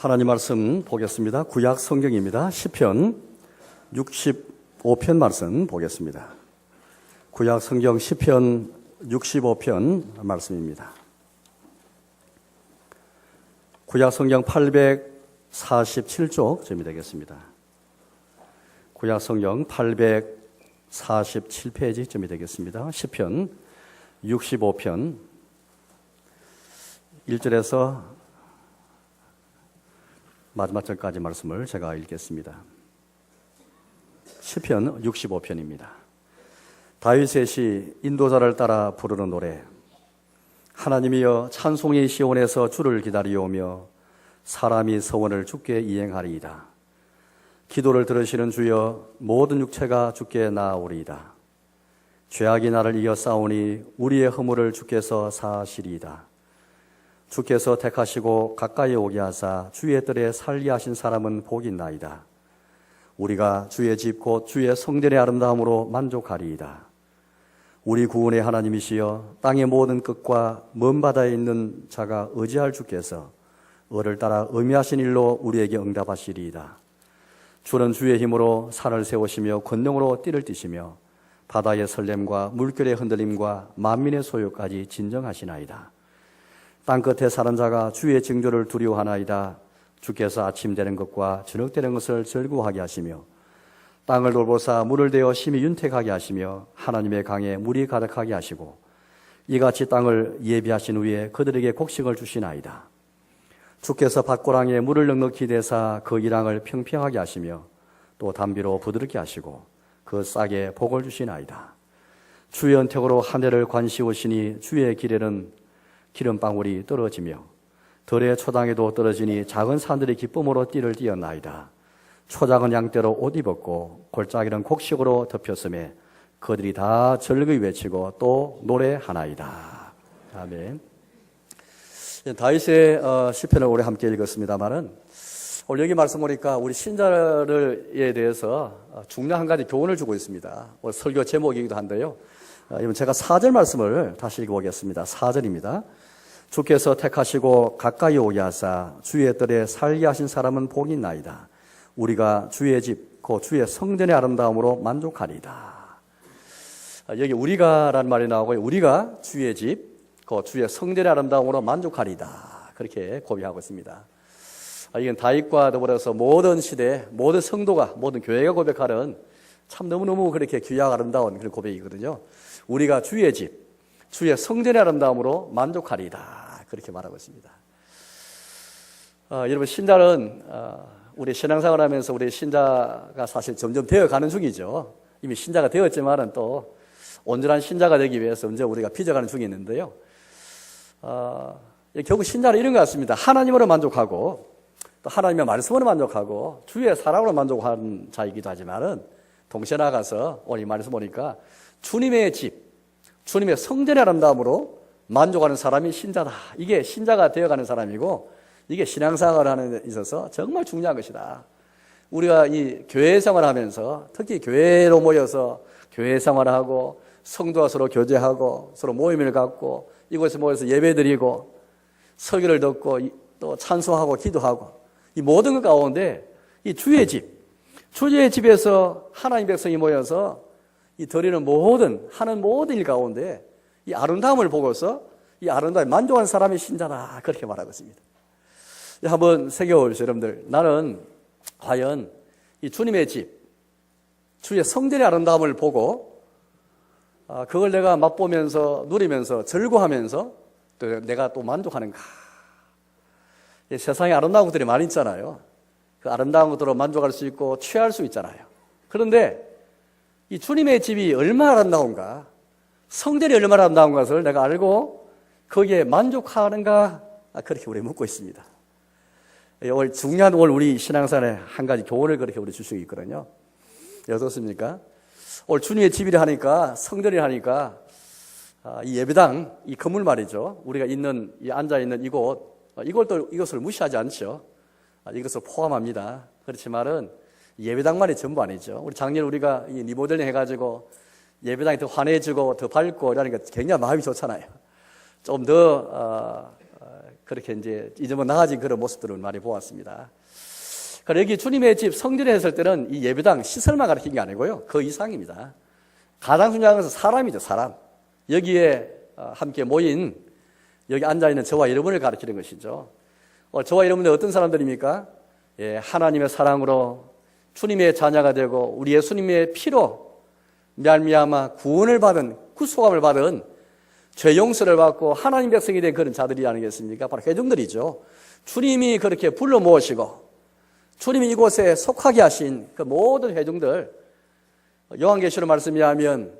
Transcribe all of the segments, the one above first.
하나님 말씀 보겠습니다. 구약 성경입니다. 시편 65편 말씀 보겠습니다. 구약 성경 시편 65편 말씀입니다. 구약 성경 847쪽쯤이 되겠습니다. 구약 성경 847페이지쯤이 되겠습니다. 시편 65편 1절에서 마지막 절까지 말씀을 제가 읽겠습니다. 시편 65편입니다. 다윗의 시 인도자를 따라 부르는 노래. 하나님이여 찬송이 시온에서 주를 기다리오며 사람이 서원을 주께 이행하리이다. 기도를 들으시는 주여 모든 육체가 주께 나아오리이다. 죄악이 나를 이겨 싸우니 우리의 허물을 주께서 사하시리이다. 주께서 택하시고 가까이 오게 하사 주의 뜰에 살게 하신 사람은 복이 있나이다. 우리가 주의 집 곧 주의 성전의 아름다움으로 만족하리이다. 우리 구원의 하나님이시여 땅의 모든 끝과 먼 바다에 있는 자가 의지할 주께서 을을 따라 의미하신 일로 우리에게 응답하시리이다. 주는 주의 힘으로 산을 세우시며 권능으로 띠를 띠시며 바다의 설렘과 물결의 흔들림과 만민의 소유까지 진정하시나이다. 땅끝에 사는 자가 주의 징조를 두려워하나이다. 주께서 아침 되는 것과 저녁 되는 것을 즐거워하게 하시며 땅을 돌보사 물을 대어 심히 윤택하게 하시며 하나님의 강에 물이 가득하게 하시고 이같이 땅을 예비하신 후에 그들에게 곡식을 주시나이다. 주께서 밭고랑에 물을 넉넉히 대사 그 이랑을 평평하게 하시며 또 담비로 부드럽게 하시고 그 싹에 복을 주시나이다. 주의恩택으로 하늘을 관시우시니 주의 길에는 기름방울이 떨어지며 들의 초당에도 떨어지니 작은 산들이 기쁨으로 띠를 띠었나이다. 초장은 양떼로 옷 입었고 골짜기는 곡식으로 덮였음에 그들이 다 즐거이 외치고 또 노래하나이다. 아멘. 다윗의 시편을 오래 함께 읽었습니다만은 오늘 여기 말씀 보니까 우리 신자들에 대해서 중요한 한 가지 교훈을 주고 있습니다. 오늘 설교 제목이기도 한데요. 이번 제가 4절 말씀을 다시 읽어보겠습니다. 4절입니다. 주께서 택하시고 가까이 오게 하사 주의 뜰에 살게 하신 사람은 복이 있나이다. 우리가 주의 집, 그 주의 성전의 아름다움으로 만족하리이다. 여기 우리가라는 말이 나오고 우리가 주의 집, 그 주의 성전의 아름다움으로 만족하리이다. 그렇게 고백하고 있습니다. 이건 다윗과 더불어서 모든 시대, 모든 성도가, 모든 교회가 고백하는 참 너무너무 그렇게 귀하고 아름다운 그런 고백이거든요. 우리가 주의 집, 주의 성전의 아름다움으로 만족하리이다. 그렇게 말하고 있습니다. 여러분, 신자는 우리 신앙생활 하면서 우리 신자가 사실 점점 되어가는 중이죠. 이미 신자가 되었지만은 또 온전한 신자가 되기 위해서 언제 우리가 빚어가는 중에 있는데요. 결국 신자는 이런 것 같습니다. 하나님으로 만족하고 또 하나님의 말씀으로 만족하고 주의 사랑으로 만족하는 자이기도 하지만은 동시에 나가서 오늘 이 말씀 보니까 주님의 집, 주님의 성전의 아름다움으로 만족하는 사람이 신자다. 이게 신자가 되어가는 사람이고 이게 신앙생활을 하는 데 있어서 정말 중요한 것이다. 우리가 이 교회 생활하면서 특히 교회로 모여서 교회 생활하고 성도와 서로 교제하고 서로 모임을 갖고 이곳에 모여서 예배드리고 설교를 듣고 또 찬송하고 기도하고 이 모든 것 가운데 이 주의 집, 주의 집에서 하나님 백성이 모여서 이 드리는 하는 모든 일 가운데 이 아름다움을 보고서 이 아름다움에 만족한 사람이 신자다. 그렇게 말하고 있습니다. 한번 새겨보십시오, 여러분들. 나는 과연 이 주님의 집, 주의 성전의 아름다움을 보고 그걸 내가 맛보면서 누리면서 즐거워하면서 또 내가 또 만족하는가. 세상에 아름다운 것들이 많이 있잖아요. 그 아름다운 것들로 만족할 수 있고 취할 수 있잖아요. 그런데 이 주님의 집이 얼마나 아름다운가, 성전이 얼마나 아름다운 것을 내가 알고 거기에 만족하는가, 그렇게 우리 묻고 있습니다. 오늘 중요한 오늘 우리 신앙생활에 한 가지 교훈을 그렇게 우리 줄 수 있거든요. 어떻습니까? 오늘 주님의 집이라 하니까, 성전이라 하니까 이 예배당, 이 건물 말이죠. 우리가 있는, 이 앉아있는 이것을 무시하지 않죠. 이것을 포함합니다. 그렇지만은 예배당만이 전부 아니죠. 우리 작년에 우리가 이 리모델링 해가지고 예배당이 더 환해지고 더 밝고 이러니까 굉장히 마음이 좋잖아요. 좀 더 그렇게 이제 이제는 나아진 그런 모습들을 많이 보았습니다. 그리고 여기 주님의 집 성전에 했을 때는 이 예배당 시설만 가르친 게 아니고요. 그 이상입니다. 가장 중요한 것은 사람이죠, 사람. 여기에 함께 모인 여기 앉아있는 저와 여러분을 가르치는 것이죠. 저와 여러분들 어떤 사람들입니까? 예, 하나님의 사랑으로 주님의 자녀가 되고 우리 예수님의 피로 말미암아 구원을 받은, 구속함을 받은, 죄 용서를 받고 하나님 백성이 된 그런 자들이 아니겠습니까? 바로 회중들이죠. 주님이 그렇게 불러 모으시고 주님이 이곳에 속하게 하신 그 모든 회중들, 요한계시록 말씀에 하면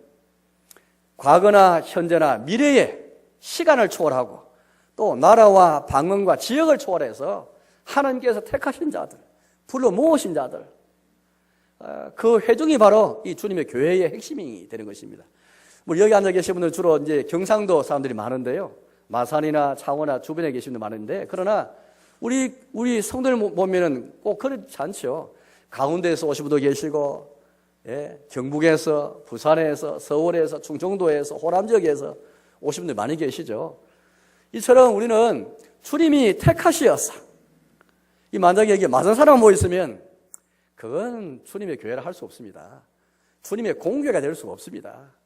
과거나 현재나 미래의 시간을 초월하고 또 나라와 방언과 지역을 초월해서 하나님께서 택하신 자들, 불러 모으신 자들, 그 회중이 바로 이 주님의 교회의 핵심이 되는 것입니다. 여기 앉아 계신 분들 주로 이제 경상도 사람들이 많은데요. 마산이나 창원이나 주변에 계신 분들 많은데, 그러나 우리 성도들 보면은 꼭 그렇지 않죠. 가운데에서 오신 분도 계시고, 예, 경북에서, 부산에서, 서울에서, 충청도에서, 호남 지역에서 오신 분들 많이 계시죠. 이처럼 우리는 주님이 택하시어서, 이 만약에 여기 맞은 사람 뭐 있으면 그건 주님의 교회를 할 수 없습니다. 주님의 공교회가 될 수가 없습니다.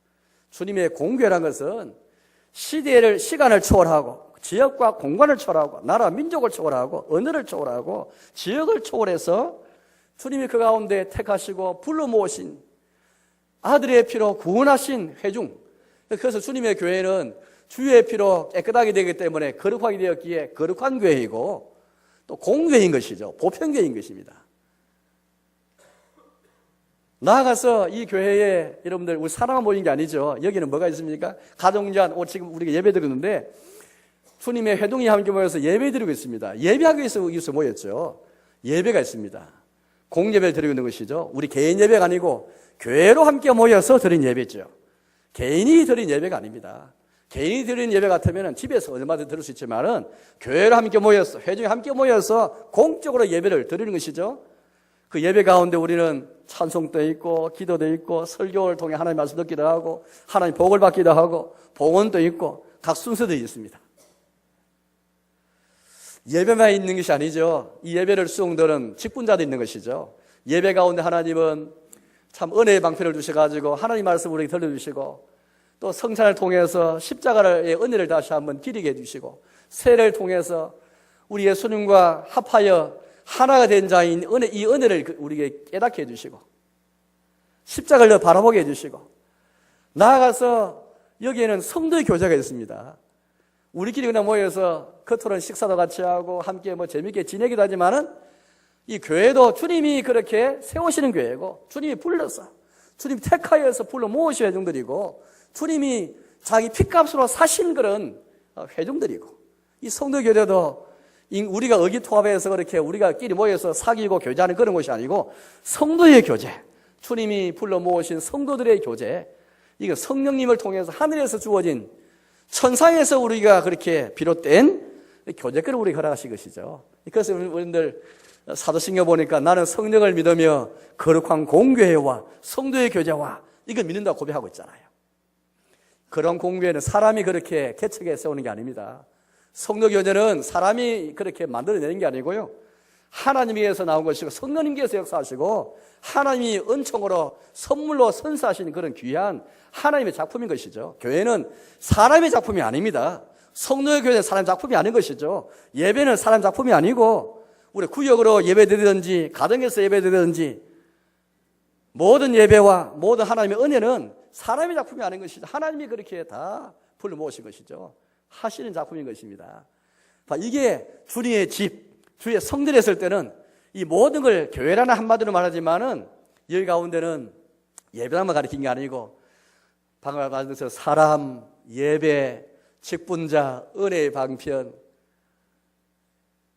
주님의 공교회란 것은 시간을 초월하고 지역과 공간을 초월하고 나라 민족을 초월하고 언어를 초월하고 지역을 초월해서 주님이 그 가운데 택하시고 불러 모으신 아들의 피로 구원하신 회중. 그래서 주님의 교회는 주의 피로 깨끗하게 되기 때문에 거룩하게 되었기에 거룩한 교회이고 또 공교회인 것이죠. 보편교회인 것입니다. 나아가서 이 교회에 여러분들 우리 사람만 모인 게 아니죠. 여기는 뭐가 있습니까? 가정제한, 지금 우리가 예배 드리는데 주님의 회동이 함께 모여서 예배 드리고 있습니다. 예배하기 위해서 모였죠. 예배가 있습니다. 공예배를 드리고 있는 것이죠. 우리 개인 예배가 아니고 교회로 함께 모여서 드린 예배죠. 개인이 드린 예배가 아닙니다. 개인이 드린 예배 같으면 집에서 얼마든지 드릴 수 있지만은 교회로 함께 모여서, 회중이 함께 모여서 공적으로 예배를 드리는 것이죠. 그 예배 가운데 우리는 찬송도 있고 기도도 있고 설교를 통해 하나님 말씀 듣기도 하고 하나님 복을 받기도 하고 봉헌도 있고 각 순서들이 있습니다. 예배만 있는 것이 아니죠. 이 예배를 수용되는 직분자도 있는 것이죠. 예배 가운데 하나님은 참 은혜의 방편을 주셔가지고 하나님 말씀을 우리에게 들려주시고 또 성찬을 통해서 십자가의 은혜를 다시 한번 기리게 해주시고 세례를 통해서 우리 예수님과 합하여 하나가 된 자인 이 은혜를 우리에게 깨닫게 해주시고 십자가를 바라보게 해주시고 나아가서 여기에는 성도의 교제가 있습니다. 우리끼리 그냥 모여서 겉으로는 식사도 같이 하고 함께 재밌게 지내기도 하지만은 이 교회도 주님이 그렇게 세우시는 교회고 주님이 불러서 주님이 택하여서 불러 모으신 회중들이고 주님이 자기 핏값으로 사신 그런 회중들이고 이 성도의 교회도 우리가 의기투합해서 그렇게 우리가 끼리 모여서 사귀고 교제하는 그런 것이 아니고 성도의 교제, 주님이 불러 모으신 성도들의 교제, 이거 성령님을 통해서 하늘에서 주어진 천상에서 우리가 그렇게 비롯된 교제권을 우리가 허락하신 것이죠. 그래서 우리들 사도신경 보니까 나는 성령을 믿으며 거룩한 공교회와 성도의 교제와 이걸 믿는다고 고백하고 있잖아요. 그런 공교회는 사람이 그렇게 개척해 세우는 게 아닙니다. 성도 교제는 사람이 그렇게 만들어내는 게 아니고요. 하나님께서 나온 것이고 성령님께서 역사하시고 하나님이 은총으로 선물로 선사하시는 그런 귀한 하나님의 작품인 것이죠. 교회는 사람의 작품이 아닙니다. 성도의 교회는 사람의 작품이 아닌 것이죠. 예배는 사람 작품이 아니고 우리 구역으로 예배드리든지 가정에서 예배드리든지 모든 예배와 모든 하나님의 은혜는 사람의 작품이 아닌 것이죠. 하나님이 그렇게 다 불러 모으신 것이죠. 하시는 작품인 것입니다. 이게 주님의 집, 주의 성전에 있을 때는 이 모든 걸 교회라는 한마디로 말하지만은 여기 가운데는 예배만 가르친 게 아니고 방금 말한 것처럼 사람, 예배, 직분자, 은혜의 방편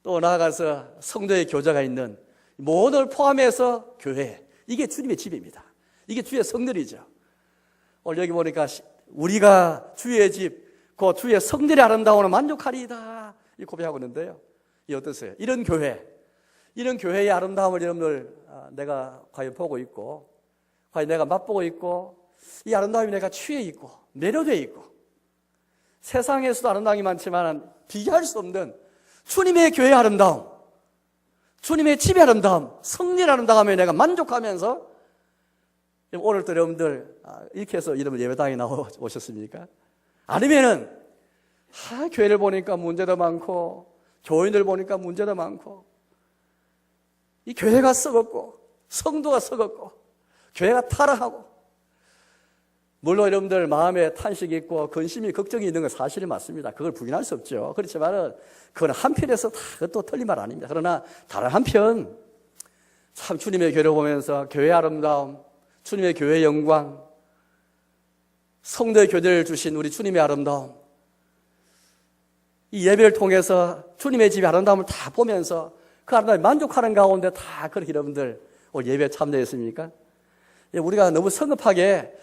또 나아가서 성도의 교제가 있는 모든 걸 포함해서 교회, 이게 주님의 집입니다. 이게 주의 성전이죠. 오늘 여기 보니까 우리가 주의 집, 그 주의 성전의 아름다움을 만족하리이다 이 고백하고 있는데요. 이 어떠세요? 이런 교회의 아름다움을 여러분들 내가 과연 보고 있고 과연 내가 맛보고 있고 이 아름다움이 내가 취해 있고 매료되어 있고 세상에서도 아름다움이 많지만 비교할 수 없는 주님의 교회의 아름다움, 주님의 집의 아름다움, 성리의 아름다움에 내가 만족하면서 오늘도 여러분들 이렇게 해서 이러면 예배당에 나오셨습니까? 아니면은 교회를 보니까 문제도 많고 교인들 보니까 문제도 많고 이 교회가 썩었고 성도가 썩었고 교회가 타락하고, 물론 여러분들 마음에 탄식이 있고 근심이 걱정이 있는 건 사실이 맞습니다. 그걸 부인할 수 없죠. 그렇지만은 그건 한편에서 다 그것도 틀린 말 아닙니다. 그러나 다른 한편 참 주님의 교회를 보면서 교회의 아름다움, 주님의 교회의 영광, 성도의 교제를 주신 우리 주님의 아름다움, 이 예배를 통해서 주님의 집의 아름다움을 다 보면서 그 아름다움에 만족하는 가운데 다 그렇게 여러분들 오늘 예배에 참여했습니까? 우리가 너무 성급하게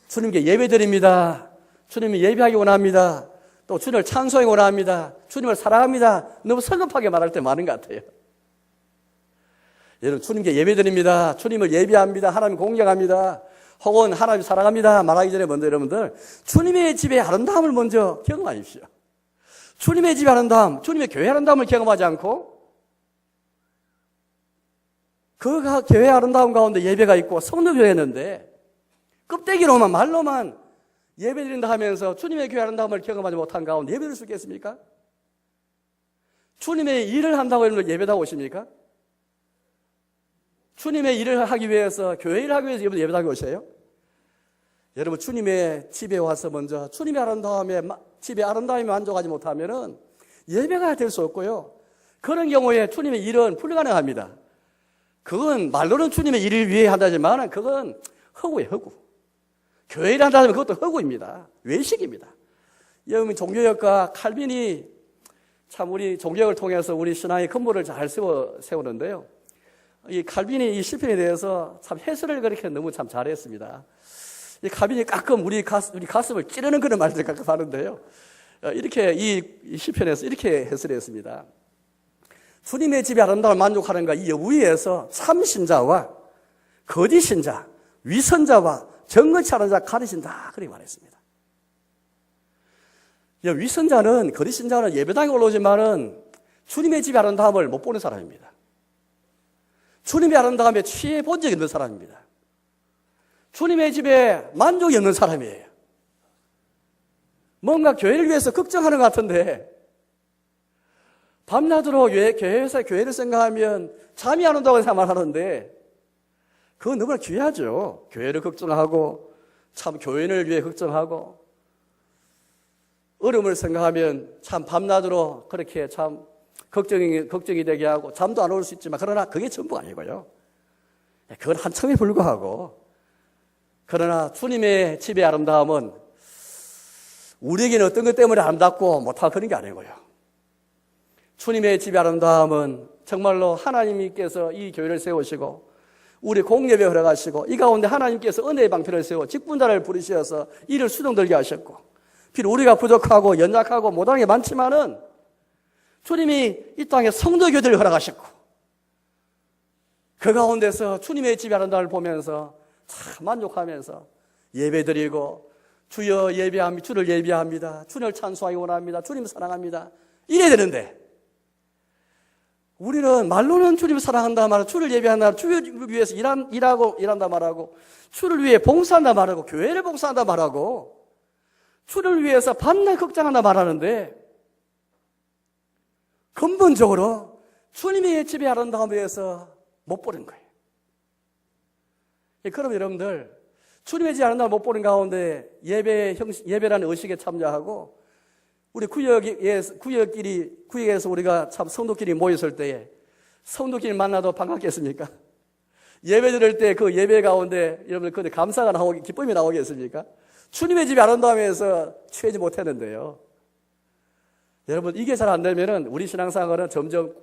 주님께 예배드립니다, 주님이 예배하기 원합니다, 또 주님을 찬송하기 원합니다, 주님을 사랑합니다, 너무 성급하게 말할 때 많은 것 같아요. 여러분, 주님께 예배드립니다, 주님을 예배합니다, 하나님 공경합니다, 혹은 하나님 사랑합니다 말하기 전에 먼저 여러분들 주님의 집의 아름다움을 먼저 경험하십시오. 주님의 집의 아름다움, 주님의 교회의 아름다움을 경험하지 않고 그 교회의 아름다움 가운데 예배가 있고 성도교회였는데 껍데기로만 말로만 예배드린다 하면서 주님의 교회의 아름다움을 경험하지 못한 가운데 예배드릴 수 있겠습니까? 주님의 일을 한다고 여러분 예배당 오십니까? 주님의 일을 하기 위해서, 교회 일을 하기 위해서 여러분 예배당에 오세요? 여러분, 주님의 집에 와서 먼저 주님의 아름다움에, 집의 아름다움에 만족하지 못하면은 예배가 될 수 없고요. 그런 경우에 주님의 일은 불가능합니다. 그건 말로는 주님의 일을 위해 한다지만 그건 허구예요, 허구. 교회 일을 한다면 그것도 허구입니다. 외식입니다. 여러분, 종교역과 칼빈이 참 우리 종교역을 통해서 우리 신앙의 근본을 잘 세우는데요. 이 칼빈이 이 시편에 대해서 참 해설을 그렇게 너무 참 잘했습니다. 이 칼빈이 가끔 우리 가슴을 찌르는 그런 말들 가끔 하는데요. 이렇게 이 시편에서 이렇게 해설했습니다. 주님의 집에 아름다움을 만족하는가, 이 여부에서 참신자와 거짓신자, 위선자와 정건치 않은 자 가르친다, 그렇게 말했습니다. 위선자는, 거짓신자는 예배당에 올라오지만은 주님의 집에 아름다움을 못 보는 사람입니다. 주님의 아름다움에 취해 본 적이 없는 사람입니다. 주님의 집에 만족이 없는 사람이에요. 뭔가 교회를 위해서 걱정하는 것 같은데 밤낮으로 교회에서 교회를 생각하면 잠이 안 온다고 생각하는데 그건 너무나 귀하죠. 교회를 걱정하고 참 교인을 위해 걱정하고 어려움을 생각하면 참 밤낮으로 그렇게 참 걱정이 되게 하고 잠도 안 올 수 있지만, 그러나 그게 전부가 아니고요. 그건 한참에 불과하고, 그러나 주님의 집의 아름다움은 우리에게는 어떤 것 때문에 아름답고 못하고 그런 게 아니고요. 주님의 집의 아름다움은 정말로 하나님께서 이 교회를 세우시고 우리 공예배 허락하시고 이 가운데 하나님께서 은혜의 방편을 세워 직분자를 부르셔서 이를 수동들게 하셨고, 비록 우리가 부족하고 연약하고 못하는 게 많지만은 주님이 이 땅에 성도교들을 허락하셨고 그 가운데서 주님의 집의 아름다움을 보면서 참 만족하면서 예배드리고 주여 예배합니다, 주를 예배합니다, 주님을 찬송하기 원합니다, 주님 사랑합니다 이래야 되는데, 우리는 말로는 주님을 사랑한다 말하고 주를 예배한다, 주를 위해서 일한다 말하고 주를 위해 봉사한다 말하고 교회를 봉사한다 말하고 주를 위해서 밤낮 걱정한다 말하는데 근본적으로 주님의 집의 아름다움에 대해서 못 보는 거예요. 그럼 여러분들 주님의 집의 아름다움을 못 보는 가운데 예배라는 의식에 참여하고 우리 구역에서 우리가 참 성도끼리 모였을 때에 성도끼리 만나도 반갑겠습니까? 예배 드릴 때 그 예배 가운데 여러분들 그때 감사가 나오기, 기쁨이 나오겠습니까? 주님의 집의 아름다움에서 취하지 못했는데요. 여러분, 이게 잘 안 되면은 우리 신앙생활은 점점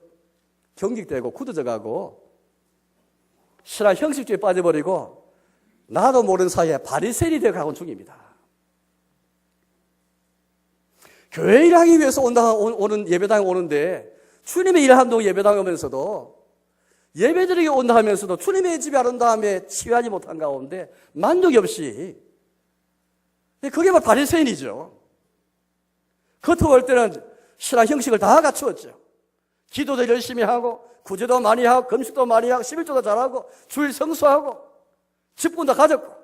경직되고 굳어져가고 신앙 형식주의에 빠져버리고 나도 모르는 사이에 바리새인이 되어가고 중입니다. 교회 일을 하기 위해서 오는 예배당에 오는데 주님의 일을 한다고 예배당에 오면서도 예배드리게 온다 하면서도 주님의 집에 아름다움에 취하지 못한 가운데 만족이 없이, 그게 뭐 바리새인이죠. 겉으로 볼 때는 신앙 형식을 다 갖추었죠. 기도도 열심히 하고 구제도 많이 하고 금식도 많이 하고 11조도 잘하고 주일 성수하고 직분도 가졌고,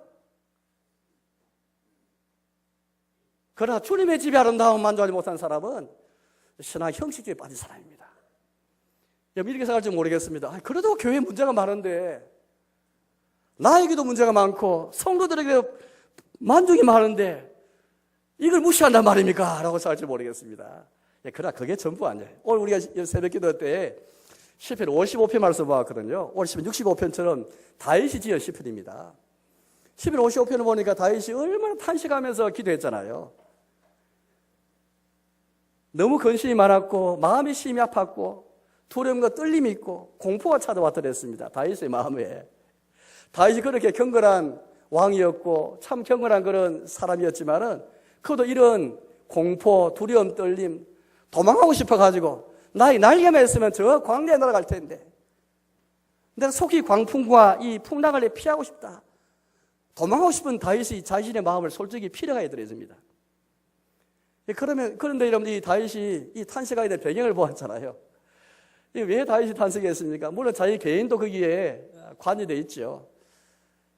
그러나 주님의 집에 아름다움 만족하지 못한 사람은 신앙 형식주의에 빠진 사람입니다. 여러분 이렇게 생각할지 모르겠습니다. 그래도 교회에 문제가 많은데, 나에게도 문제가 많고 성도들에게 만족이 많은데 이걸 무시한단 말입니까? 라고 생각할지 모르겠습니다. 그러나 그게 전부 아니에요. 오늘 우리가 새벽 기도 때 시편 55편 말씀 봤거든요. 오늘 시편 65편처럼 다윗이 지은 시편입니다. 시편 55편을 보니까 다윗이 얼마나 탄식하면서 기도했잖아요. 너무 근심이 많았고 마음이 심히 아팠고 두려움과 떨림이 있고 공포가 찾아왔더랬습니다. 다윗의 마음에. 다윗이 그렇게 경건한 왕이었고 참 경건한 그런 사람이었지만은 그도 이런 공포, 두려움, 떨림, 도망가고 싶어가지고 나의 날개만 있으면 저 광야에 날아갈 텐데 내가 속히 광풍과 이 풍랑을 피하고 싶다. 도망가고 싶은 다윗이 자신의 마음을 솔직히 피력하게 들어집니다. 그런데 여러분 이 다윗이 이 탄식하게 된 배경을 보았잖아요. 왜 다윗이 탄식했습니까? 물론 자기 개인도 거기에 관여되어 있죠.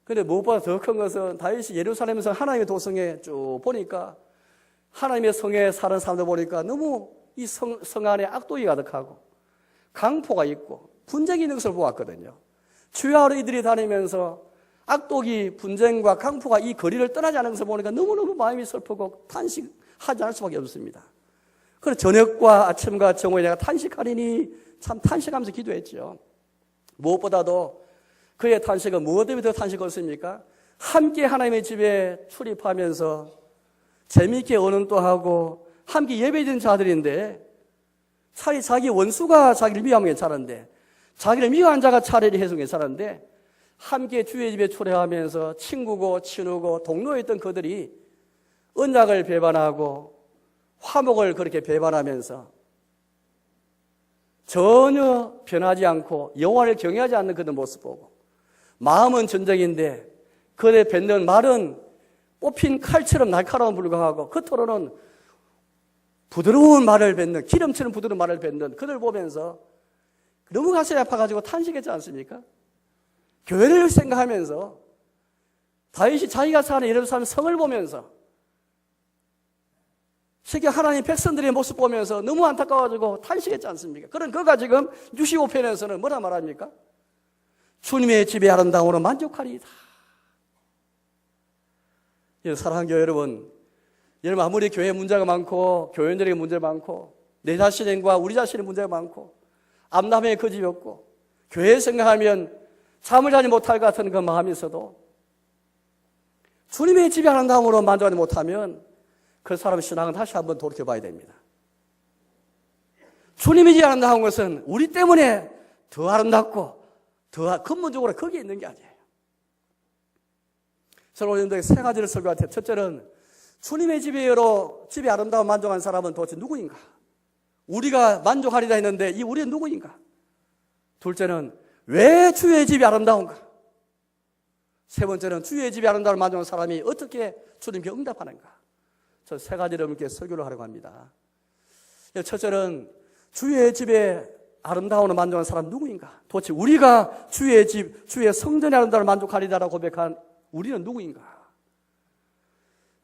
그런데 무엇보다 더 큰 것은 다윗이 예루살렘에서 하나님의 도성에 쭉 보니까 하나님의 성에 사는 사람들 보니까 너무 이 성 안에 악독이 가득하고 강포가 있고 분쟁이 있는 것을 보았거든요. 주야로 이들이 다니면서 악독이 분쟁과 강포가 이 거리를 떠나지 않는 것을 보니까 너무너무 마음이 슬프고 탄식하지 않을 수밖에 없습니다. 그래서 저녁과 아침과 정오에 내가 탄식하리니 참 탄식하면서 기도했죠. 무엇보다도 그의 탄식은 무엇 때문에 더 탄식했습니까? 함께 하나님의 집에 출입하면서 재미있게 언언도 하고 함께 예배드리는 자들인데 차라리 자기 원수가 자기를 미워하면 괜찮은데 자기를 미워한 자가 차라리 해서 괜찮은데 함께 주의 집에 초대하면서 친구고 친구고 동료였던 그들이 언약을 배반하고 화목을 그렇게 배반하면서 전혀 변하지 않고 여호와를 경외하지 않는 그들 모습 보고 마음은 전쟁인데 그들의 뱉는 말은 뽑힌 칼처럼 날카로운 불과하고 겉으로는 부드러운 말을 뱉는 기름처럼 부드러운 말을 뱉는 그들 보면서 너무 가슴이 아파가지고 탄식했지 않습니까? 교회를 생각하면서 다윗이 자기가 사는 예루살렘 성을 보면서 실제 하나님 백성들의 모습 보면서 너무 안타까워가지고 탄식했지 않습니까? 그런 그가 지금 65편에서는 뭐라 말합니까? 주님의 집에 아름다움으로 만족하리이다. 사랑하는 교회 여러분 아무리 교회에 문제가 많고 교인들에게 문제가 많고 내 자신과 우리 자신의 문제가 많고 암남의 거짓이 없고 교회 생각하면 잠을 자지 못할 것 같은 그 마음이 있어도 주님의 집에 아름다움으로 만족하지 못하면 그 사람의 신앙은 다시 한번 돌이켜봐야 됩니다. 주님의 집에 아름다운 것은 우리 때문에 더 아름답고 더 근본적으로 거기에 있는 게 아니에요. 저는 오늘 세 가지를 설교할 때 첫째는 주님의 집에 아름다운 만족한 사람은 도대체 누구인가? 우리가 만족하리라 했는데 이 우리는 누구인가? 둘째는 왜 주의 집이 아름다운가? 세 번째는 주의 집이 아름다운 만족한 사람이 어떻게 주님께 응답하는가? 저 세 가지를 여러분께 설교를 하려고 합니다. 첫째는 주의 집에 아름다움을 만족한 사람 누구인가? 도대체 우리가 주의 집, 주의 성전의 아름다움을 만족하리라고 고백한 우리는 누구인가?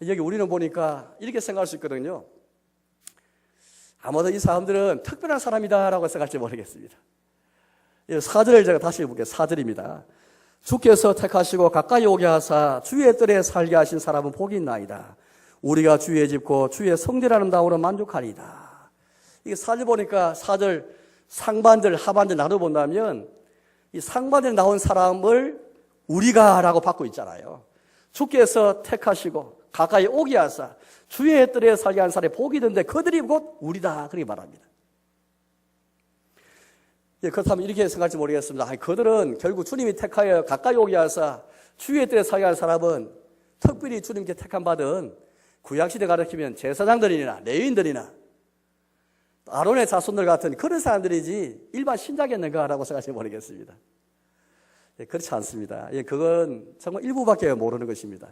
여기 우리는 보니까 이렇게 생각할 수 있거든요. 아마도 이 사람들은 특별한 사람이다라고 생각할지 모르겠습니다. 4절을 제가 다시 읽어볼게요. 4절입니다. 주께서 택하시고 가까이 오게 하사 주의 뜰에 살게 하신 사람은 복이 있나이다. 우리가 주의 집고 주의 성전의 아름다움으로 만족하리이다. 이게 4절 보니까 4절 상반절 하반절 나눠본다면 이 상반절에 나온 사람을 우리가라고 받고 있잖아요. 주께서 택하시고 가까이 오게 하사 주의 뜰에 살게 한 사람이 복이 있는데 그들이 곧 우리다 그렇게 말합니다. 그렇다면 이렇게 생각할지 모르겠습니다. 그들은 결국 주님이 택하여 가까이 오게 하사 주의 뜰에 살게 한 사람은 특별히 주님께 택함 받은 구약시대 가르치면 제사장들이나 레위인들이나 아론의 자손들 같은 그런 사람들이지 일반 신자겠는가라고 생각할지 모르겠습니다. 그렇지 않습니다. 그건 정말 일부밖에 모르는 것입니다.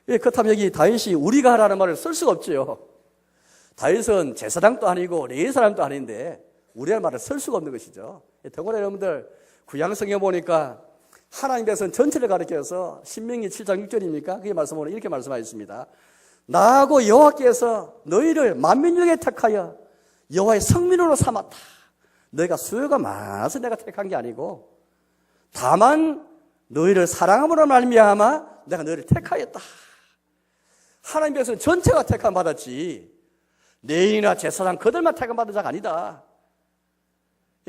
그렇다면 여기 다윗이 우리가라는 말을 쓸 수가 없죠. 다윗은 제사장도 아니고 레위 사람도 아닌데 우리의 말을 쓸 수가 없는 것이죠. 더구나 여러분들 구약성경에 보니까 하나님 백성 전체를 가리켜서 신명기 7장 6절입니까? 그게 말씀으로 이렇게 말씀하셨습니다. 나하고 여호와께서 너희를 만민 중에 택하여 여호와의 성민으로 삼았다. 너희가 수요가 많아서 내가 택한 게 아니고 다만 너희를 사랑함으로 말미암아 내가 너희를 택하였다. 하나님 백성 전체가 택함 받았지 레위나 제사장 그들만 택함 받은 자가 아니다.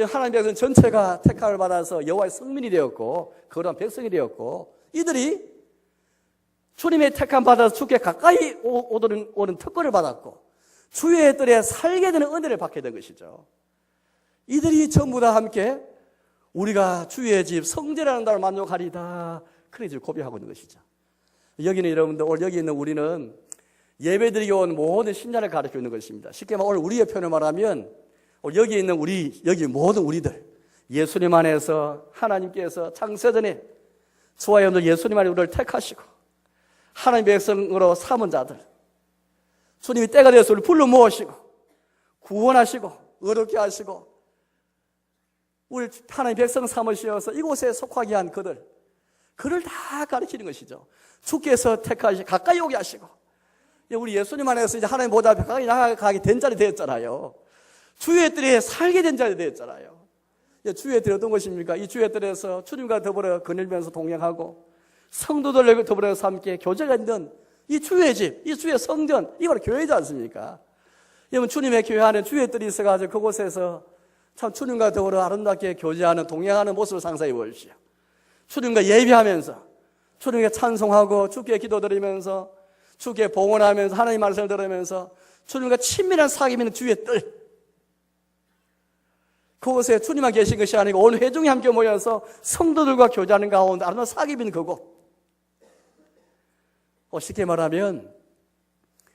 하나님 백성 전체가 택함을 받아서 여호와의 성민이 되었고 거룩한 백성이 되었고 이들이 주님의 택함 받아서 주께 가까이 오는 특권을 받았고 주의 뜰에 살게 되는 은혜를 받게 된 것이죠. 이들이 전부 다 함께 우리가 주의 집 성전이라는 단어를 만족하리다 그렇게 지금 고백하고 있는 것이죠. 여기는 여러분들 오늘 여기 있는 우리는 예배드리기 온 모든 신자를 가르치고 있는 것입니다. 쉽게 말하면 오늘 우리의 표현을 말하면 여기 있는 여기 모든 우리들 예수님 안에서 하나님께서 창세전에 저와 여러분들 예수님 안에 우리를 택하시고 하나님 백성으로 삼은 자들 주님이 때가 되어서 우리를 불러 모으시고 구원하시고 의롭게 하시고 우리 하나님 백성 삼으시어서 이곳에 속하게 한 그를 다 가르치는 것이죠. 주께서 택하시고 가까이 오게 하시고 우리 예수님 안에서 이제 하나님 보다 가까이 나아가게 된 자리 되었잖아요. 주의 뜰에 살게 된 자리 되었잖아요. 주의 뜰이 어떤 것입니까? 이 주의 뜰에서 주님과 더불어 거닐면서 동행하고 성도들과 더불어서 함께 교제가 있는 이 주의 집, 이 주의 성전, 이걸 교회지 않습니까? 여러분 주님의 교회 안에 주의 뜰이 있어가지고 그곳에서 참 주님과 더불어 아름답게 교제하는 동행하는 모습을 상상해 보십시오. 주님과 예배하면서 주님께 찬송하고 주께 기도드리면서 주께 봉헌하면서 하나님 말씀을 들으면서 주님과 친밀한 사귐이 있는 주의 뜰 그곳에 주님만 계신 것이 아니고 온 회중이 함께 모여서 성도들과 교제하는 가운데 아름다운 사귐이 있는 그곳 쉽게 말하면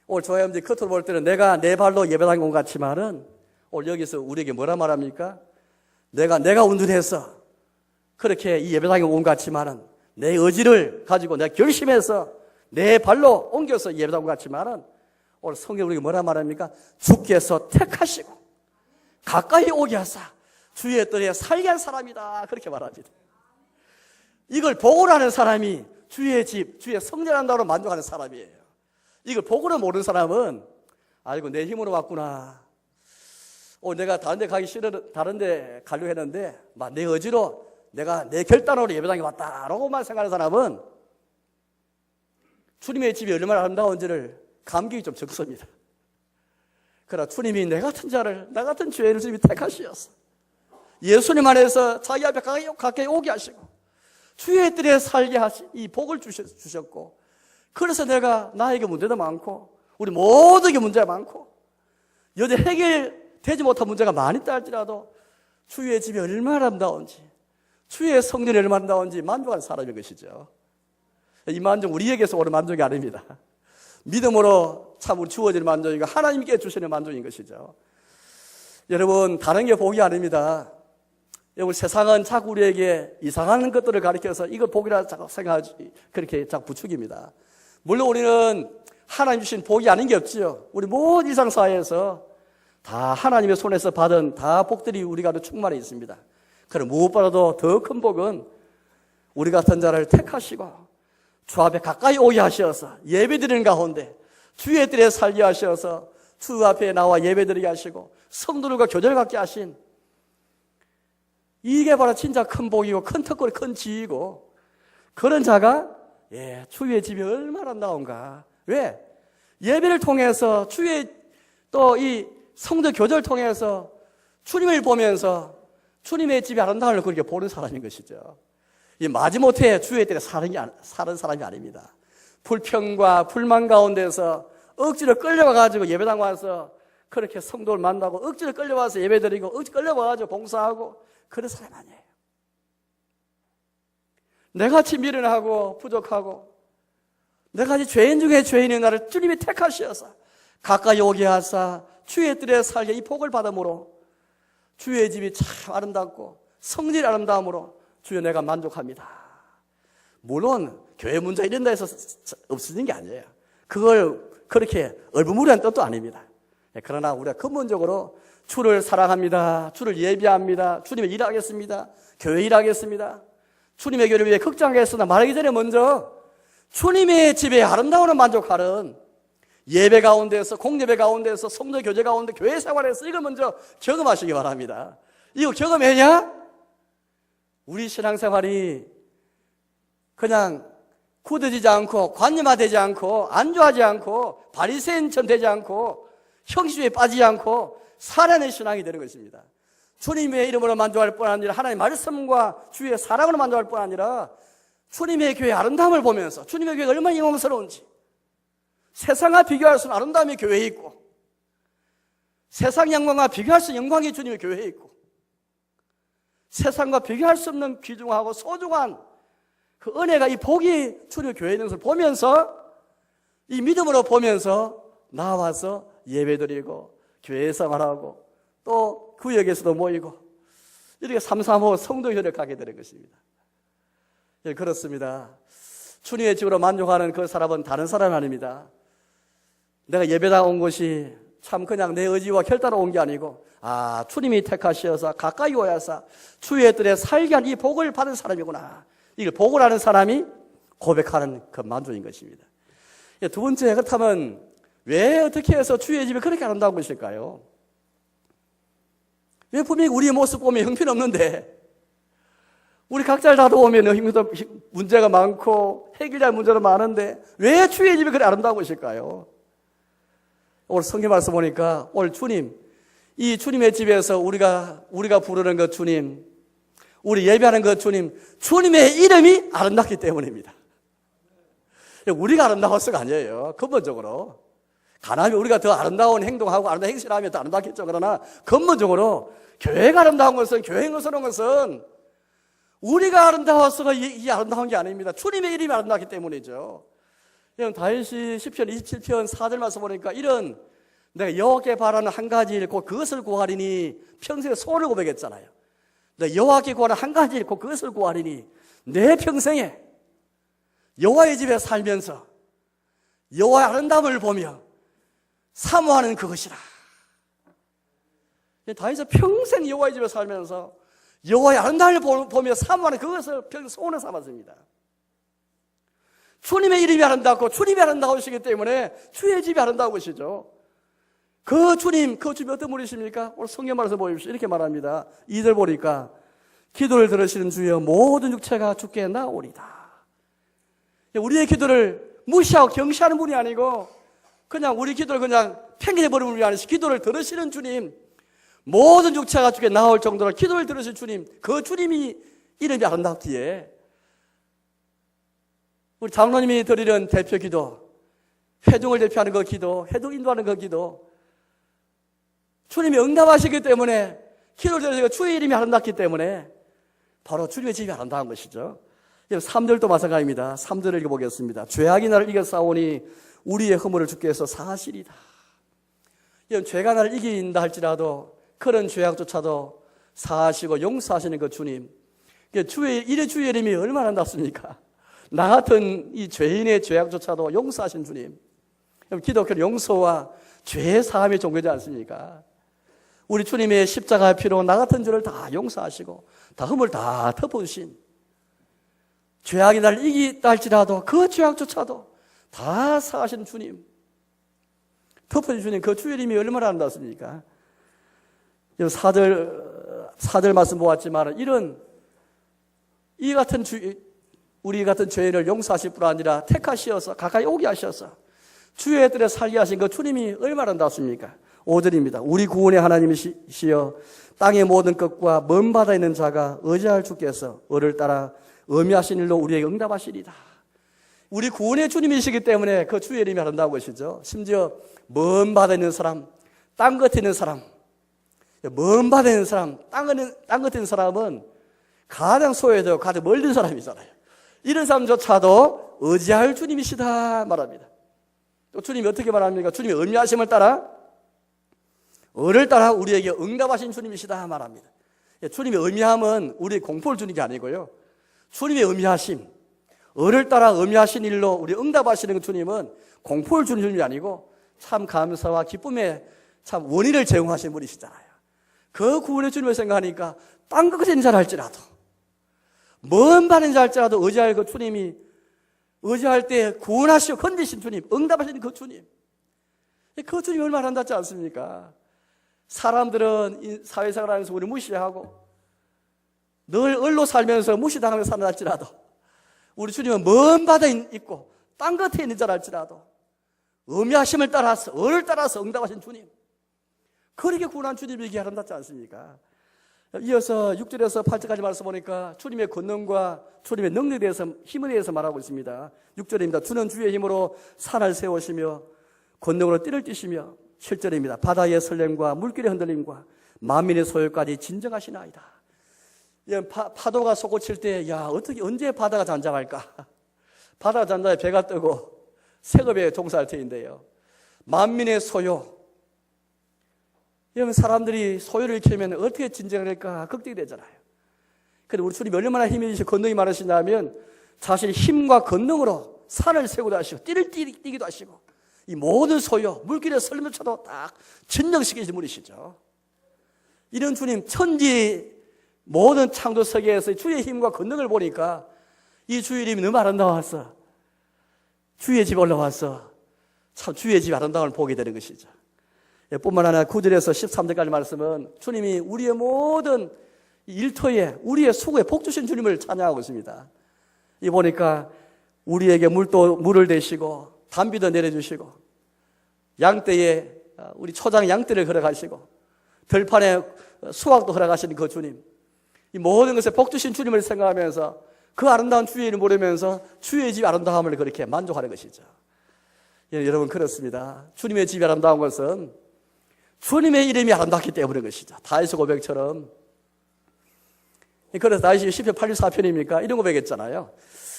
오늘 저와 여러분들이 겉으로 볼 때는 내가 내 발로 예배당에 온 것 같지만은 오늘 여기서 우리에게 뭐라 말합니까? 내가 운전해서 그렇게 이 예배당에 온 것 같지만은 내 의지를 가지고 내가 결심해서 내 발로 옮겨서 예배당 온 것 같지만은 오늘 성경 우리에게 뭐라 말합니까? 주께서 택하시고 가까이 오게 하사 주의 뜰에 살게 한 사람이다 그렇게 말합니다. 이걸 보고를 하는 사람이 주의 집, 주의 성전한다고 만족하는 사람이에요. 이걸 보고를 모르는 사람은 아이고 내 힘으로 왔구나. 내가 다른 데 가기 싫어 다른 데 가려고 했는데 막 내 의지로 내가 내 결단으로 예배당에 왔다라고만 생각하는 사람은 주님의 집이 얼마나 아름다운지를 감격이 좀 적습니다. 그러나 주님이 내 같은 자를 나 같은 죄인을 주님이 택하시었어. 예수님 안에서 자기 앞에 가까이 오게 하시고 주의 뜰에 살게 하시 이 복을 주셨고 그래서 내가 나에게 문제도 많고 우리 모두에게 문제가 많고 여태 해결되지 못한 문제가 많이 있다 할지라도 주의 집이 얼마나 아름다운지 주의 성전이 얼마나 아름다운지 만족하는 사람인 것이죠. 이 만족 우리에게서 오는 만족이 아닙니다. 믿음으로 참 우리 주어질 만족이고 하나님께 주시는 만족인 것이죠. 여러분 다른 게 복이 아닙니다. 여러분 세상은 자꾸 우리에게 이상한 것들을 가르쳐서 이걸 복이라 자꾸 생각하지 그렇게 자꾸 부추깁니다. 물론 우리는 하나님 주신 복이 아닌 게 없지요. 우리 모든 일상사회에서 다 하나님의 손에서 받은 다 복들이 우리가 충만해 있습니다. 그럼 무엇보다도 더 큰 복은 우리 같은 자를 택하시고 주 앞에 가까이 오게 하셔서 예배드리는 가운데 주의 뜰에 살게 하셔서 주 앞에 나와 예배드리게 하시고 성도들과 교제를 갖게 하신 이게 바로 진짜 큰 복이고 큰 특권이 큰 지위고 그런 자가 주의 집이 얼마나 아름다운가. 왜? 예배를 통해서 주의 또 이 성도 교제를 통해서 주님을 보면서 주님의 집이 아름다움을 그렇게 보는 사람인 것이죠. 이 마지못해 주의 뜰에 사는 사람이 아닙니다. 불평과 불만 가운데서 억지로 끌려와가지고 예배당 와서 그렇게 성도를 만나고 억지로 끌려와서 예배드리고 억지로 끌려와가지고 봉사하고 그런 사람 아니에요. 내같이 미련하고 부족하고 내같이 죄인 중에 죄인인 나를 주님이 택하시어서 가까이 오게 하사 주의 뜰에 살게 이 복을 받음으로 주의 집이 참 아름답고 성질이 아름다움으로 주여 내가 만족합니다. 물론 교회 문제 이런 데서 없어진 게 아니에요. 그걸 그렇게 얼버무리한 뜻도 아닙니다. 그러나 우리가 근본적으로 주를 사랑합니다. 주를 예비합니다. 주님의 일하겠습니다. 교회 일하겠습니다. 주님의 교회를 위해 걱정하겠으나 말하기 전에 먼저 주님의 집에 아름다움으로 만족하는 예배 가운데서, 공예배 가운데서, 성도 교제 가운데, 교회 생활에서 이걸 먼저 경험하시기 바랍니다. 이거 경험해야 우리 신앙생활이 그냥 굳어지지 않고 관념화되지 않고 안주하지 않고 바리새인처럼 되지 않고 형식주의에 빠지지 않고 살아내는 신앙이 되는 것입니다. 주님의 이름으로 만족할 뿐 아니라 하나님의 말씀과 주의 사랑으로 만족할 뿐 아니라 주님의 교회의 아름다움을 보면서 주님의 교회가 얼마나 영광스러운지, 세상과 비교할 수 없는 아름다움이 교회에 있고 세상 영광과 비교할 수 없는 영광이 주님의 교회에 있고 세상과 비교할 수 없는 귀중하고 소중한 그 은혜가, 이 복이 주님의 교회에 있는 것을 보면서, 이 믿음으로 보면서 나와서 예배드리고 교회 생활하고 또 구역에서도 모이고 이렇게 삼삼오오 성도 협력하게 되는 것입니다. 예, 그렇습니다. 주님의 집으로 만족하는 그 사람은 다른 사람 아닙니다. 내가 예배당 온 것이 참 그냥 내 의지와 결단으로 온 게 아니고, 주님이 택하셔서 가까이 오야사 주의 뜰에 살게 한 이 복을 받은 사람이구나, 이걸 복을 하는 사람이 고백하는 그 만족인 것입니다. 두 번째, 그렇다면 왜 어떻게 해서 주의 집이 그렇게 아름다운 것일까요? 왜 분명히 우리의 모습 보면 형편없는데, 우리 각자를 다 보면 문제가 많고 해결할 문제도 많은데 왜 주의 집이 그렇게 아름다운 것일까요? 오늘 성경 말씀 보니까 오늘 주님, 이 주님의 집에서 우리가 부르는 그 주님, 우리 예배하는 그 주님, 주님의 이름이 아름답기 때문입니다. 우리가 아름다워서가 아니에요. 근본적으로 가나면 우리가 더 아름다운 행동하고 아름다운 행실하면 더 아름답겠죠. 그러나 근본적으로 교회가 아름다운 것은, 교회 영광스러운 것은 우리가 아름다워서가 이 아름다운 게 아닙니다. 주님의 이름이 아름답기 때문이죠. 다윗이 시편 27편 4절 말씀 보니까 이런, 내가 여호와께 바라는 한 가지 일 곧 그것을 구하리니, 평생에 소원을 고백했잖아요. 내가 여호와께 구하는 한 가지 일 곧 그것을 구하리니, 내 평생에 여호와의 집에 살면서 여호와의 아름다움을 보며 사모하는 그것이라. 다윗은 평생 여호와의 집에 살면서 여호와의 아름다움을 보며 사모하는 그것을 평생 소원을 삼았습니다. 주님의 이름이 아름답고 주님이 아름다우시기 때문에 주의 집이 아름다운 것이죠. 그 주님이 어떤 분이십니까? 오늘 성경 말씀 보십시오. 이렇게 말합니다. 2절 보니까 기도를 들으시는 주여 모든 육체가 주께 나오리다. 우리의 기도를 무시하고 경시하는 분이 아니고 그냥 우리 기도를 그냥 팽개쳐버리는 분이 아니시, 기도를 들으시는 주님, 모든 육체가 주께 나올 정도로 기도를 들으신 주님, 그 주님이 이름이 아름답기에 우리 장로님이 드리는 대표 기도, 회중을 대표하는 그 기도, 회중 인도하는 그 기도, 주님이 응답하시기 때문에, 기도를 드리고 주의 이름이 아름답기 때문에 바로 주님의 집이 아름다운 것이죠. 3절도 마찬가지입니다. 3절을 읽어보겠습니다. 죄악이 나를 이겨 싸우니 우리의 허물을 주께서 사하시리다. 죄가 나를 이긴다 할지라도 그런 죄악조차도 사하시고 용서하시는 그 주님, 주의 이름이 얼마나 아름답습니까? 나 같은 이 죄인의 죄악조차도 용서하신 주님. 기독교는 용서와 죄 사함의 종교지 않습니까? 우리 주님의 십자가의 피로 나 같은 죄를 다 용서하시고 다 흠을 다 덮어주신, 죄악이 나를 이기다 할지라도 그 죄악조차도 다 사하신 주님, 덮어주신 주님, 그 주의 이름이 얼마나 아름답습니까? 4절 말씀 보았지만 이 같은 우리 같은 죄인을 용서하실 뿐 아니라 택하시어서 가까이 오게 하셔서 주의 뜰에 살게 하신 그 주님이 얼마나 아름답습니까? 5절입니다. 우리 구원의 하나님이시여 땅의 모든 끝과 먼 바다에 있는 자가 의지할 주께서 을을 따라 의미하신 일로 우리에게 응답하시리다. 우리 구원의 주님이시기 때문에 그 주의 이름이 아름다운 것이죠. 심지어 먼 바다에 있는 사람, 땅 끝에 있는 사람, 먼 바다에 있는 사람, 땅 끝에 있는 사람은 가장 소외되고 가장 멀리 사람이잖아요. 이런 사람조차도 의지할 주님이시다 말합니다. 또 주님이 어떻게 말합니까? 주님의 의미하심을 따라 을을 따라 우리에게 응답하신 주님이시다 말합니다. 주님의 의미함은 우리 공포를 주는 게 아니고요. 주님의 의미하심, 을을 따라 의미하신 일로 우리 응답하시는 주님은 공포를 주는 주님이 아니고 참 감사와 기쁨의 참 원인을 제공하신 분이시잖아요. 그 구원의 주님을 생각하니까 딴 것까지 인자를 할지라도, 먼 바른 자 할지라도 의지할 그 주님이, 의지할 때 구원하시고 건지신 주님, 응답하시는 그 주님, 그 주님이 얼마나 한답지 않습니까? 사람들은 사회생활하면서 우리 무시하고 늘 얼로 살면서 무시당하며 살아날지라도, 우리 주님은 먼 바다에 있고 땅 끝에 있는 자라 할지라도 어미하심을 따라서, 을을 따라서 응답하신 주님, 그렇게 구원한 주님이 얘기 아름답지 않습니까? 이어서 6절에서 8절까지 말씀 보니까 주님의 권능과 주님의 능력에 대해서, 힘에 대해서 말하고 있습니다. 6절입니다. 주는 주의 힘으로 산을 세우시며 권능으로 띠를 띠시며, 7절입니다. 바다의 설렘과 물길의 흔들림과 만민의 소유까지 진정하시나이다. 파도가 솟구칠 때, 야, 어떻게, 언제 바다가 잔잔할까? 바다가 잔잔해 배가 뜨고 생업에 종사할 때인데요. 만민의 소유, 이러면 사람들이 소유를 키우면 어떻게 진정할까 걱정이 되잖아요. 그런데 우리 주님이 얼마나 힘이 있으시고 권능이 많으시냐면, 자신의 힘과 권능으로 산을 세우기도 하시고 띠를 띠기도 하시고, 이 모든 소유, 물길에 설면쳐도 딱 진정시키시는 분이시죠. 이런 주님, 천지 모든 창조 세계에서 주의 힘과 권능을 보니까 이 주의 이름이 너무 아름다워서 주의 집에 올라와서 참 주의 집 아름다움을 보게 되는 것이죠. 뿐만 아니라 9절에서 13절까지 말씀은 주님이 우리의 모든 일터에, 우리의 수고에 복 주신 주님을 찬양하고 있습니다. 이 보니까 우리에게 물을 대시고 담비도 내려주시고, 양떼에 우리 초장 양떼를 걸어가시고 들판에 수확도 허락하시는 그 주님, 이 모든 것에 복 주신 주님을 생각하면서 그 아름다운 주의 이름을 모르면서 주의 집 아름다움을 그렇게 만족하는 것이죠. 여러분, 그렇습니다. 주님의 집이 아름다운 것은 주님의 이름이 아름답기 때문인 것이죠. 다윗의 고백처럼. 그래서 다윗이 시편 84편입니까? 이런 고백했잖아요.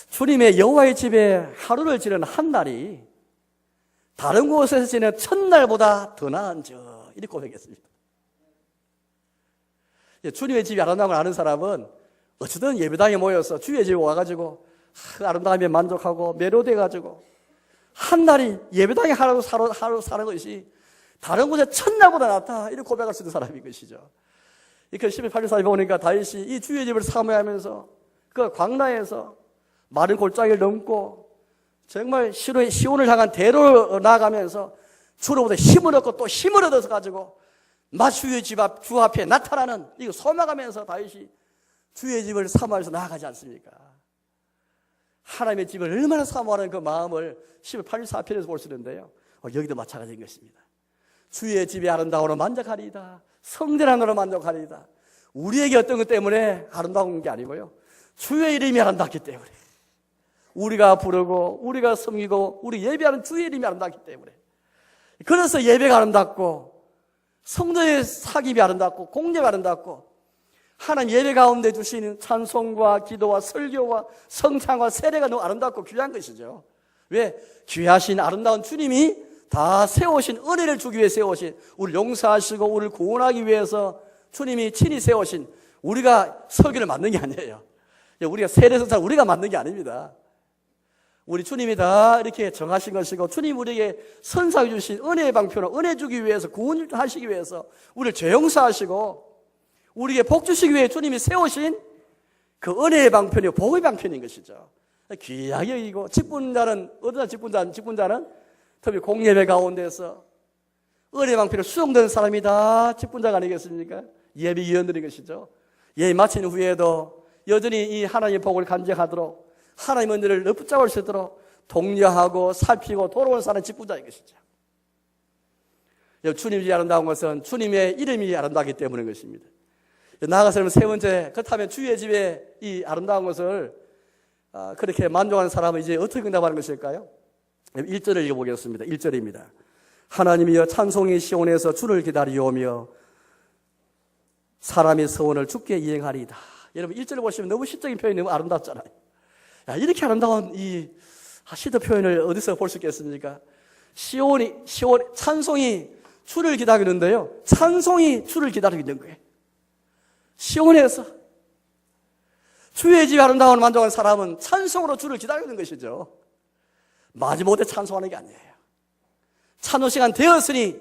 주님의 여호와의 집에 하루를 지는 한 날이 다른 곳에서 지는 첫날보다 더 나은즉, 이렇게 고백했습니다. 주님의 집이 아름다움을 아는 사람은 어쨌든 예배당에 모여서 주의 집에 와가지고 아름다움에 만족하고 매료돼가지고 한 날이 예배당에 하루 사는 것이 다른 곳에 첫날보다 낫다, 이렇게 고백할 수 있는 사람인 것이죠. 이렇게 11, 8절에 보니까 다윗이 이 주의 집을 사모하면서 그 광야에서 마른 골짜기를 넘고 정말 시온을 향한 대로로 나아가면서 주로부터 힘을 얻고 또 힘을 얻어서 가지고 주의 집 앞, 주 앞에 나타나는, 이거 소망하면서 다윗이 주의 집을 사모하면서 나아가지 않습니까? 하나님의 집을 얼마나 사모하는 그 마음을 18, 4편에서 볼 수 있는데요. 여기도 마찬가지인 것입니다. 주의 집이 아름다움으로 만족하리이다. 성전함으로 만족하리이다. 우리에게 어떤 것 때문에 아름다운 게 아니고요, 주의 이름이 아름답기 때문에, 우리가 부르고 우리가 섬기고 우리 예배하는 주의 이름이 아름답기 때문에, 그래서 예배가 아름답고 성도의 사귐이 아름답고 공예가 아름답고, 하나님 예배 가운데 주시는 찬송과 기도와 설교와 성찬과 세례가 너무 아름답고 귀한 것이죠. 왜? 귀하신 아름다운 주님이 다 세우신, 은혜를 주기 위해 세우신, 우리를 용서하시고 우리를 구원하기 위해서 주님이 친히 세우신, 우리가 설교를 만든 게 아니에요. 우리가 세례성찬 우리가 만든 게 아닙니다. 우리 주님이 다 이렇게 정하신 것이고, 주님 우리에게 선사해 주신 은혜의 방편으로 은혜 주기 위해서, 구원하시기 위해서 우리를 죄 용서하시고 우리에게 복 주시기 위해 주님이 세우신 그 은혜의 방편이고 복의 방편인 것이죠. 귀하게 여기고, 직분자는 어떤 직분자는 특히 공예배 가운데서 은혜 방편을 수용되는 사람이 다 직분자가 아니겠습니까? 예비위원들인 것이죠. 예배 마친 후에도 여전히 이 하나님의 복을 간직하도록, 하나님의 은혜를 더 붙잡을 수 있도록 독려하고 살피고 돌아오는 사람은 직분자인 것이죠. 주님이 아름다운 것은 주님의 이름이 아름다우기 때문인 것입니다. 나아가서 세 번째, 그렇다면 주의 집에 이 아름다운 것을 그렇게 만족하는 사람은 이제 어떻게 응답하는 것일까요? 1절을 읽어보겠습니다. 1절입니다. 하나님이여 찬송이 시온에서 주를 기다리오며 사람의 서원을 주께 이행하리이다. 여러분 1절을 보시면 너무 시적인 표현이 너무 아름답잖아요. 이렇게 아름다운 이 시적 표현을 어디서 볼 수 있겠습니까? 시온 찬송이 주를 기다리는데요, 찬송이 주를 기다리고 있는 거예요. 시온에서 주의 집에 아름다움을 만족하는 사람은 찬송으로 주를 기다리고 있는 것이죠. 마지못해 찬송하는 게 아니에요. 찬송 시간 되었으니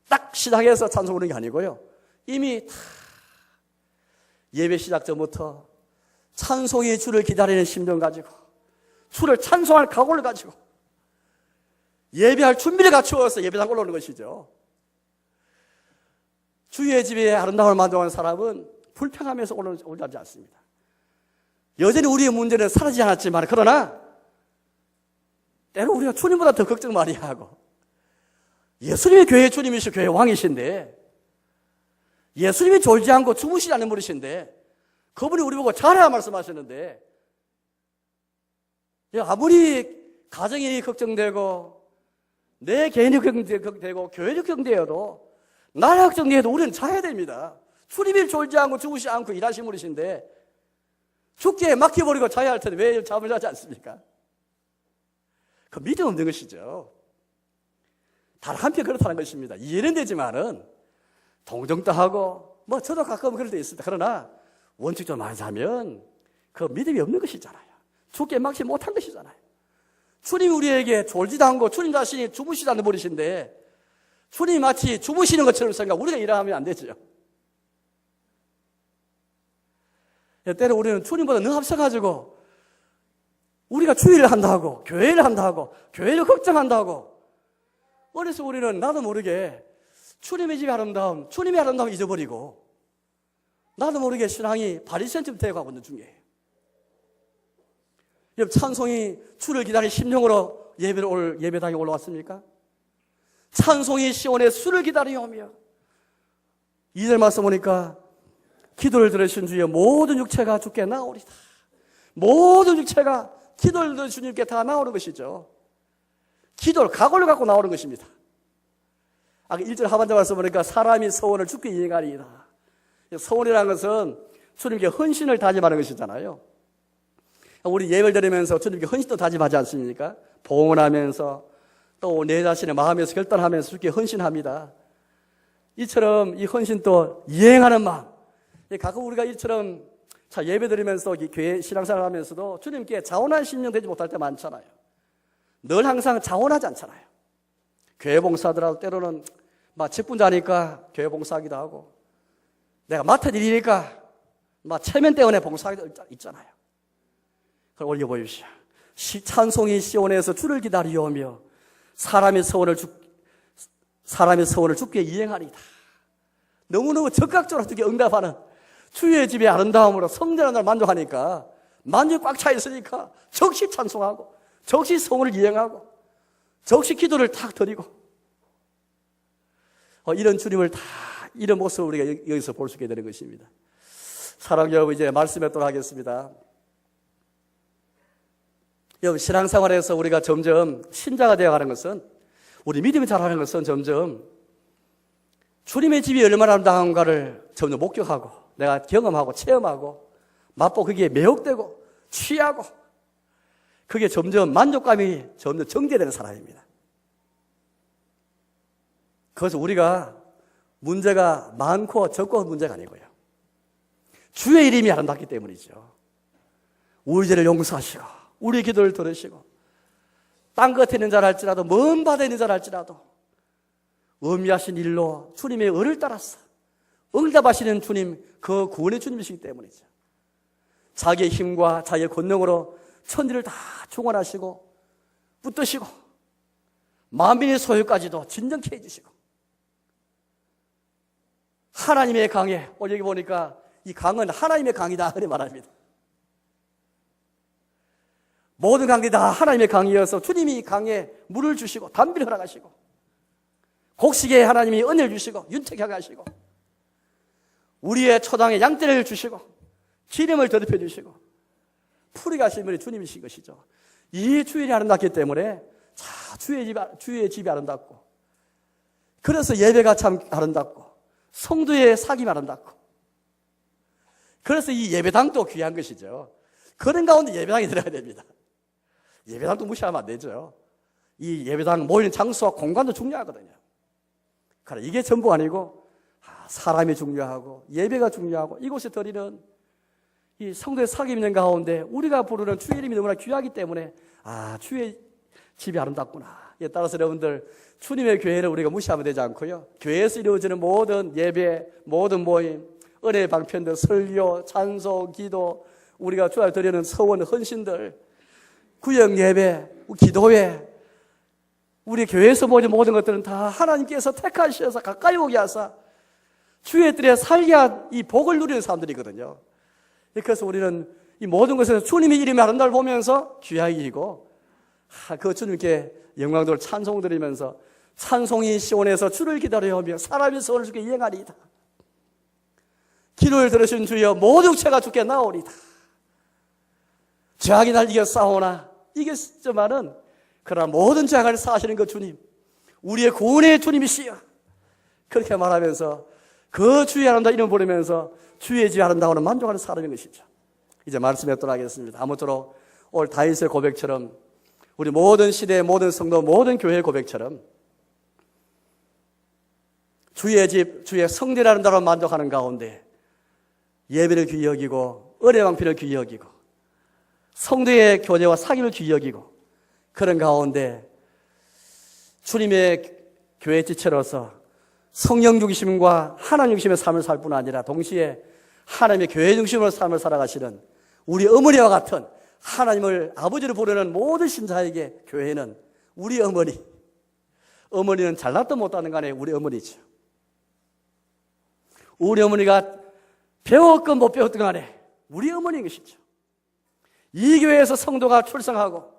딱 시작해서 찬송하는 게 아니고요, 이미 다 예배 시작 전부터 찬송의 주를 기다리는 심정 가지고 주를 찬송할 각오를 가지고 예배할 준비를 갖추어서 예배당 올라오는 것이죠. 주의 집에 아름다움을 만족하는 사람은 불평하면서 올라오지 않습니다. 여전히 우리의 문제는 사라지지 않았지만 그러나 때로 우리가 주님보다 더 걱정 많이 하고 예수님이 교회의 주님이시고 교회의 왕이신데 예수님이 졸지 않고 주무시지 않는 분이신데 그분이 우리 보고 잘해야 말씀하시는데 아무리 가정이 걱정되고 내 개인이 걱정되고 교회적 걱정되어도 나라 걱정되어도 우리는 자야 됩니다. 주님이 졸지 않고 주무시지 않고 일하신 분이신데 죽게 맡겨버리고 자야 할 텐데 왜 잠을 자지 않습니까? 그 믿음 없는 것이죠. 단 한편 그렇다는 것입니다. 이해는 되지만은 동정도 하고 뭐 저도 가끔 그럴 때 있습니다. 그러나 원칙적으로 말하자면 그 믿음이 없는 것이잖아요. 죽게 막지 못한 것이잖아요. 주님이 우리에게 졸지도 않고 주님 자신이 주무시지 않는 분이신데 주님이 마치 주무시는 것처럼 생각 우리가 일하면 안 되죠. 때로 우리는 주님보다 더 앞서가지고 우리가 주일을 한다고 교회를 한다고 교회를 걱정한다고 그래서 우리는 나도 모르게 주님의 집의 아름다움 주님의 아름다움 잊어버리고 나도 모르게 신앙이 바리새인처럼 되어가고 있는 중이에요. 여러분 찬송이 주를 기다리는 심령으로 예배당에 올라왔습니까? 찬송이 시온의 수를 기다리오며 2절 말씀 보니까 기도를 들으신 주의 모든 육체가 주께 나오리다. 모든 육체가 기도를 들으신 주님께 다 나오는 것이죠. 기도를 각오를 갖고 나오는 것입니다. 아까 1절 하반절 말씀 보니까 사람이 서원을 주께 이행하리이다. 서원이라는 것은 주님께 헌신을 다짐하는 것이잖아요. 우리 예배를 드리면서 주님께 헌신도 다짐하지 않습니까? 봉헌하면서 또 내 자신의 마음에서 결단하면서 주께 헌신합니다. 이처럼 이 헌신도 이행하는 마음. 가끔 우리가 이처럼 예배 드리면서 교회 신앙생활 하면서도 주님께 자원한 심령 되지 못할 때 많잖아요. 늘 항상 자원하지 않잖아요. 교회 봉사하더라도 때로는 막 직분자니까 교회 봉사하기도 하고 내가 맡은 일이니까 막 체면 때문에 봉사하기도 있잖아요. 그걸 올려보십시오. 찬송이 시온에서 주를 기다리오며 사람의 서원을 주께 이행하리이다. 너무너무 적극적으로 주께 응답하는 주의 집의 아름다움으로 성전한 날 만족하니까 만족이 꽉 차 있으니까 적시 찬송하고 적시 서원을 이행하고 적시 기도를 탁 드리고 이런 주님을 다 이런 모습을 우리가 여기서 볼 수 있게 되는 것입니다. 사랑하는 여러분 이제 말씀에 또 하겠습니다. 여러분 신앙생활에서 우리가 점점 신자가 되어가는 것은 우리 믿음이 자라는 것은 점점 주님의 집이 얼마나 아름다운가를 점점 목격하고 내가 경험하고 체험하고 맛보고 그게 매혹되고 취하고 그게 점점 만족감이 점점 정제되는 사람입니다. 그래서 우리가 문제가 많고 적고 문제가 아니고요. 주의 이름이 아름답기 때문이죠. 우리 죄를 용서하시고 우리 기도를 들으시고 땅 끝에 있는 자라 할지라도 먼 바다에 있는 자라 할지라도 의미하신 일로 주님의 의를 따라서 응답하시는 주님 그 구원의 주님이시기 때문이죠. 자기의 힘과 자기의 권능으로 천지를 다 충원하시고 붙드시고 만민의 소유까지도 진정케 해주시고 하나님의 강에 오늘 여기 보니까 이 강은 하나님의 강이다 그렇게 말합니다. 모든 강들이 다 하나님의 강이어서 주님이 이 강에 물을 주시고 담비를 허락하시고 곡식에 하나님이 은혜를 주시고 윤택하게 하시고 우리의 초당에 양떼를 주시고 기름을 더럽혀 주시고 풀이 하신 분이 주님이신 것이죠. 이 주일이 아름답기 때문에 주의 집이 아름답고 그래서 예배가 참 아름답고 성도의 사귐이 아름답고 그래서 이 예배당도 귀한 것이죠. 그런 가운데 예배당에 들어가야 됩니다. 예배당도 무시하면 안 되죠. 이 예배당 모이는 장소와 공간도 중요하거든요. 그러나 이게 전부 아니고 사람이 중요하고 예배가 중요하고 이곳에 드리는 이 성도의 사귐 있는 가운데 우리가 부르는 주의 이름이 너무나 귀하기 때문에 주의 집이 아름답구나 따라서 여러분들 주님의 교회를 우리가 무시하면 되지 않고요. 교회에서 이루어지는 모든 예배, 모든 모임, 은혜 방편들, 설교, 찬송, 기도, 우리가 주에 드리는 서원, 헌신들, 구역 예배, 기도회, 우리 교회에서 모인 모든 것들은 다 하나님께서 택하셔서 가까이 오게 하사 주의 뜰에 살게 한 이 복을 누리는 사람들이거든요. 그래서 우리는 이 모든 것에서 주님의 이름이 아름다움을 보면서 귀하게 이기고 그 주님께 영광들 찬송 드리면서 찬송이 시온에서 주를 기다려오며 사람이 서원을 주께 이행하리이다. 기도를 들으신 주여 모든 죄가 주께 나오리다. 죄악이 날 이겨 싸우나 이겼지만은 그러나 모든 죄악을 사하시는 그 주님, 우리의 구원의 주님이시여. 그렇게 말하면서 그 주의 아름다운 이름을 부르면서 주의 집 아름다움을 만족하는 사람인 것이죠. 이제 말씀에 떠나겠습니다. 아무쪼록 오늘 다윗의 고백처럼 우리 모든 시대, 모든 성도, 모든 교회의 고백처럼 주의 집, 주의 성전의 아름다움을 만족하는 가운데 예배를 귀히 여기고 은혜 방편을 귀히 여기고 성도의 교제와 사귐을 귀히 여기고 그런 가운데 주님의 교회 지체로서 성령 중심과 하나님 중심의 삶을 살 뿐 아니라 동시에 하나님의 교회 중심으로 삶을 살아가시는 우리 어머니와 같은 하나님을 아버지로 부르는 모든 신자에게 교회는 우리 어머니, 어머니는 잘났든 못하든 간에 우리 어머니죠. 우리 어머니가 배웠건 못 배웠든 간에 우리 어머니인 것이죠. 이 교회에서 성도가 출생하고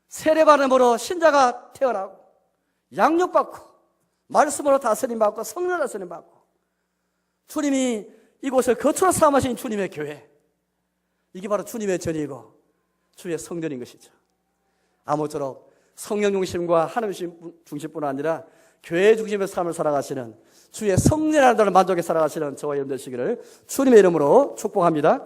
세례받음으로 신자가 태어나고 양육받고 말씀으로 다스림받고 성령 다스림받고 주님이 이곳을 거처로 삼으신 주님의 교회, 이게 바로 주님의 전이고 주의 성전인 것이죠. 아무쪼록 성령 중심과 하나님 중심뿐 아니라 교회 중심의 삶을 살아가시는 주의 성령의 나라를 만족해 살아가시는 저와 여러분 되시기를 주님의 이름으로 축복합니다.